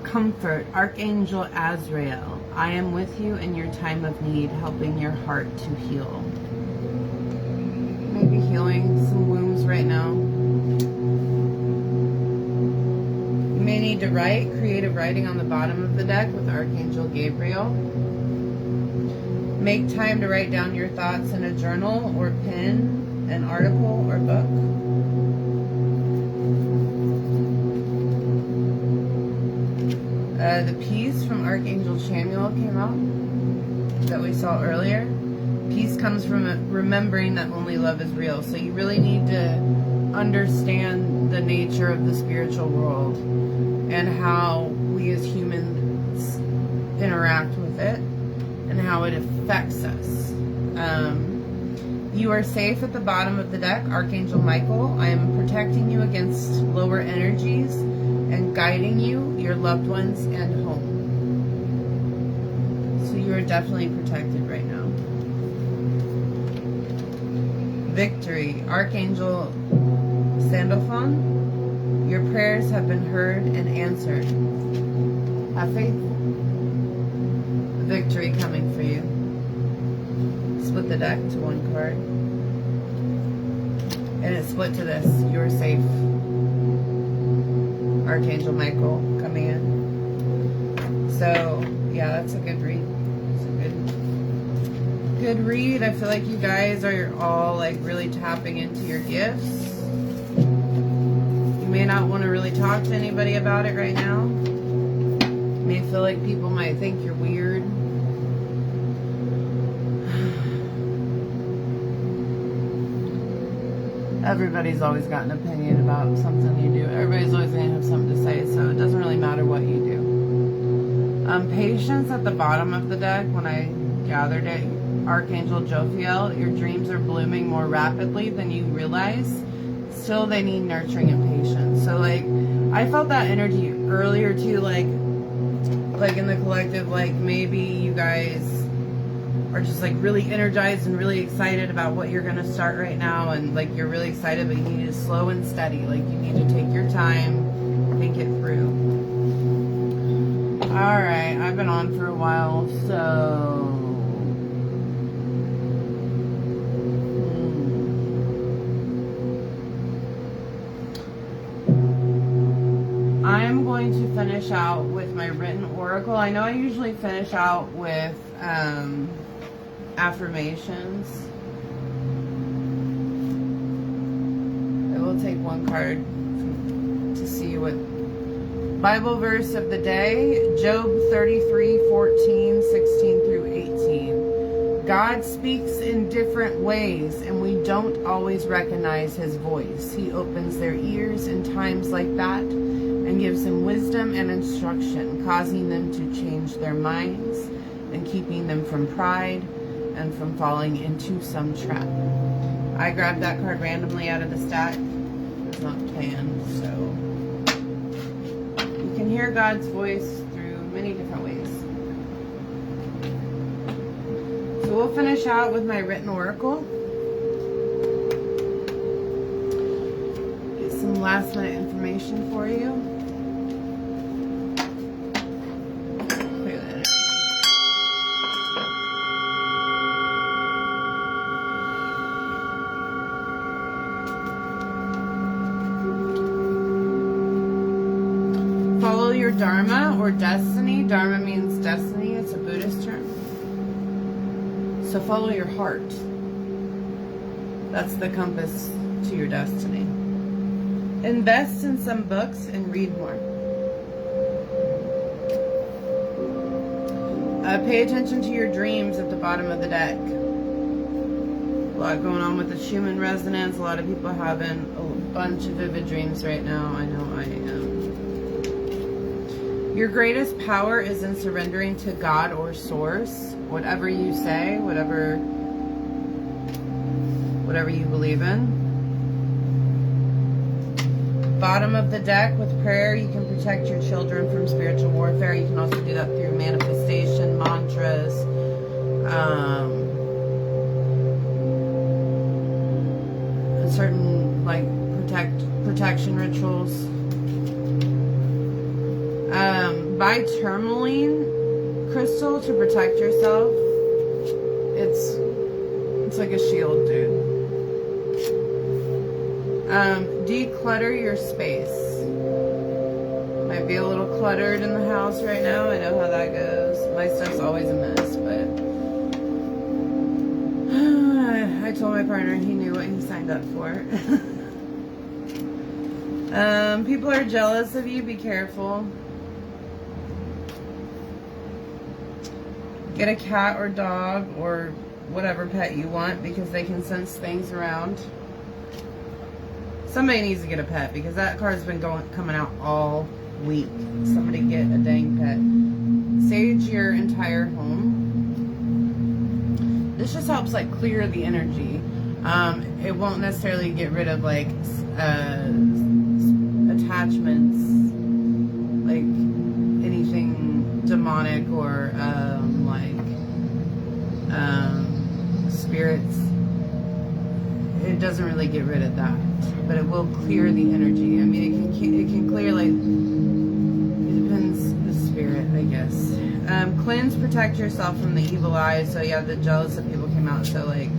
Comfort. Archangel Azrael. I am with you in your time of need, helping your heart to heal. Maybe healing some wounds right now. You may need to write creative writing on the bottom of the deck with Archangel Gabriel. Make time to write down your thoughts in a journal or pen, an article or book. The peace from Archangel Chamuel came out that we saw earlier. Peace comes from remembering that only love is real. So you really need to understand the nature of the spiritual world and how we as humans interact with it and how it affects us. You are safe at the bottom of the deck, Archangel Michael. I am protecting you against lower energies and guiding you, your loved ones, and home. So you are definitely protected right now. Victory. Archangel Sandalphon. Your prayers have been heard and answered. Have faith. Victory coming for you. Split the deck to 1 card. And it's split to this. You're safe. Archangel Michael coming in. So, yeah, that's a good read. It's a good read. I feel like you guys are all like really tapping into your gifts. You may not want to really talk to anybody about it right now. You may feel like people might think you're weird. Everybody's always got an opinion about something you do. Everybody's always going to have something to say, so it doesn't really matter what you do. Patience at the bottom of the deck, when I gathered it, Archangel Jophiel, your dreams are blooming more rapidly than you realize. Still, they need nurturing and patience. So, like, I felt that energy earlier, too, like in the collective, like, maybe you guys are just like really energized and really excited about what you're going to start right now, and like you're really excited, but you need to slow and steady. Like you need to take your time, think it through. All right, I've been on for a while, so I'm going to finish out with my written oracle. I know I usually finish out with affirmations. I will take one card to see what Bible verse of the day, Job 33:14-16 through 18. God speaks in different ways, and we don't always recognize his voice. He opens their ears in times like that and gives them wisdom and instruction, causing them to change their minds and keeping them from pride and from falling into some trap. I grabbed that card randomly out of the stack. It was not planned, so you can hear God's voice through many different ways. So we'll finish out with my written oracle. Get some last minute information for you. Follow your Dharma or destiny. Dharma means destiny. It's a Buddhist term. So follow your heart. That's the compass to your destiny. Invest in some books and read more. Pay attention to your dreams at the bottom of the deck. A lot going on with the Schumann resonance. A lot of people having a bunch of vivid dreams right now. I know I am. Your greatest power is in surrendering to God or Source. Whatever you say, whatever you believe in. Bottom of the deck with prayer, you can protect your children from spiritual warfare. You can also do that through manifestation, mantras, certain like protection rituals. Buy tourmaline crystal to protect yourself. It's like a shield, dude. Declutter your space. Might be a little cluttered in the house right now. I know how that goes. My stuff's always a mess, but I told my partner he knew what he signed up for. People are jealous of you. Be careful. Get a cat or dog or whatever pet you want because they can sense things around. Somebody needs to get a pet because that card's been coming out all week. Somebody get a dang pet. Sage your entire home. This just helps like clear the energy. It won't necessarily get rid of like attachments, like anything demonic or spirits. It doesn't really get rid of that, but it will clear the energy. I mean, it can clear, like, it depends the spirit, I guess. Cleanse, protect yourself from the evil eye. So yeah, the jealous of people came out. So like,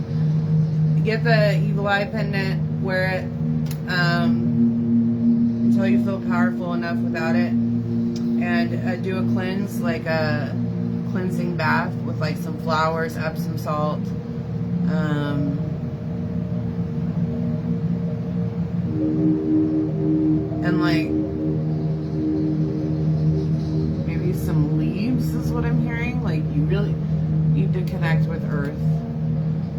get the evil eye pendant, wear it until you feel powerful enough without it, and do a cleanse, like a cleansing bath with like some flowers, Epsom salt. And like maybe some leaves is what I'm hearing. Like you really need to connect with earth.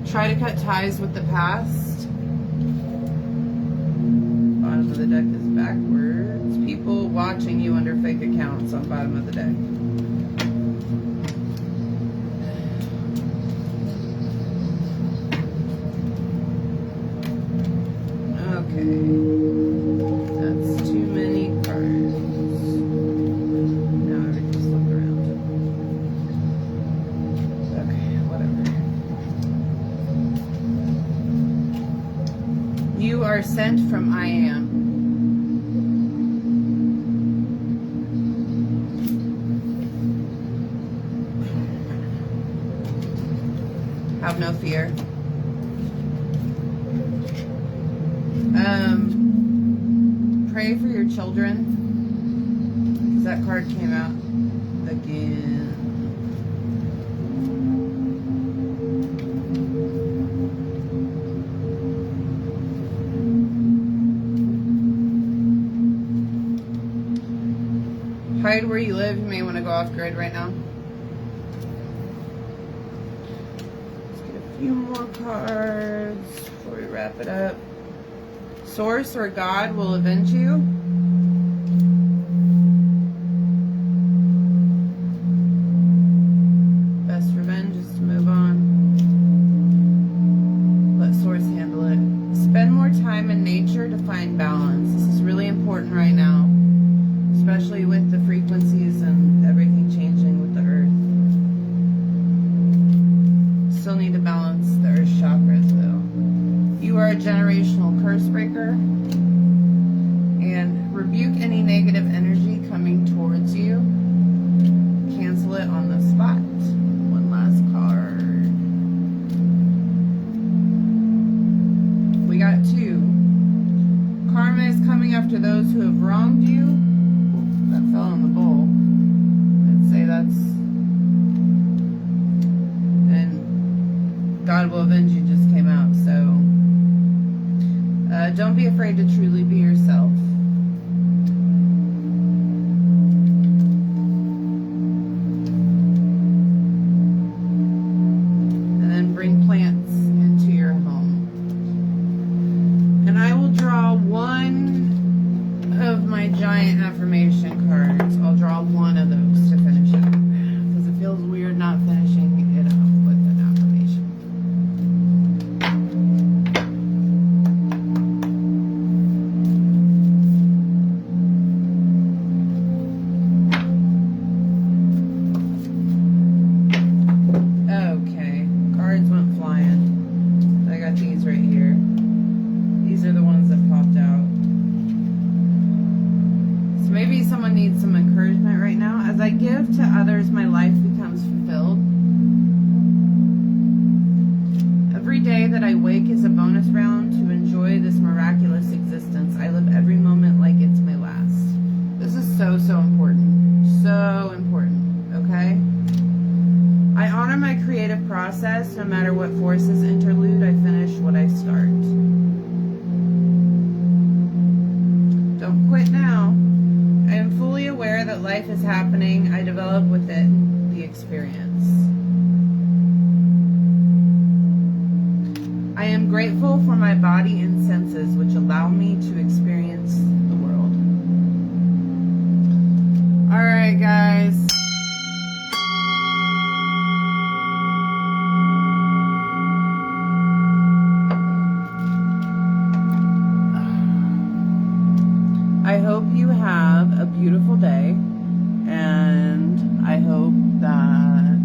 Try to cut ties with the past. Bottom of the deck is backwards. People watching you under fake accounts on bottom of the deck. Okay. Whatever. descent from I am. Have no fear. Pray for your children. Because that card came out again. Hide where you live. You may want to go off grid right now. Let's get a few more cards before we wrap it up. Source or God will avenge you. Best revenge is to move on. Let Source handle it. Spend more time in nature to find balance. This is really important right now, especially with the frequencies and everything changing with the earth. Still need to balance the earth chakras though. You are a generational curse breaker, and rebuke any negative energy coming towards you. Cancel it on the spot. One last card. We got 2. Karma is coming after those who have wronged you. That fell in the bowl. I'd say that's... And God will avenge you just came out, so... don't be afraid to truly be yourself. And then bring plants into your home. And I will draw one of my giant affirmation cards. I'll draw one of those to finish it. Because it feels weird not finishing it up with an affirmation. Okay, cards went flying. I got these right here. These are the ones that popped out. So maybe someone needs some encouragement right now. As I give to others, my life becomes fulfilled. Every day that I wake is a bonus round to enjoy this miraculous existence. I live every moment like it's my last. This is so, so important. So important, okay? I honor my creative process. No matter what forces interlude, I finish what I start. Don't quit now. I am fully aware that life is happening. I develop with it the experience. I am grateful for my body and senses, which allow me to experience the world. All right, guys. I hope you have a beautiful day, and I hope that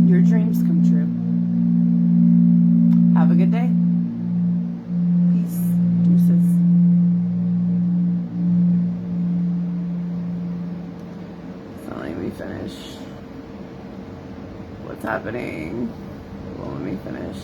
your dreams come true. Have a good day. Peace. Deuces. So let me finish. What's happening? Well, let me finish.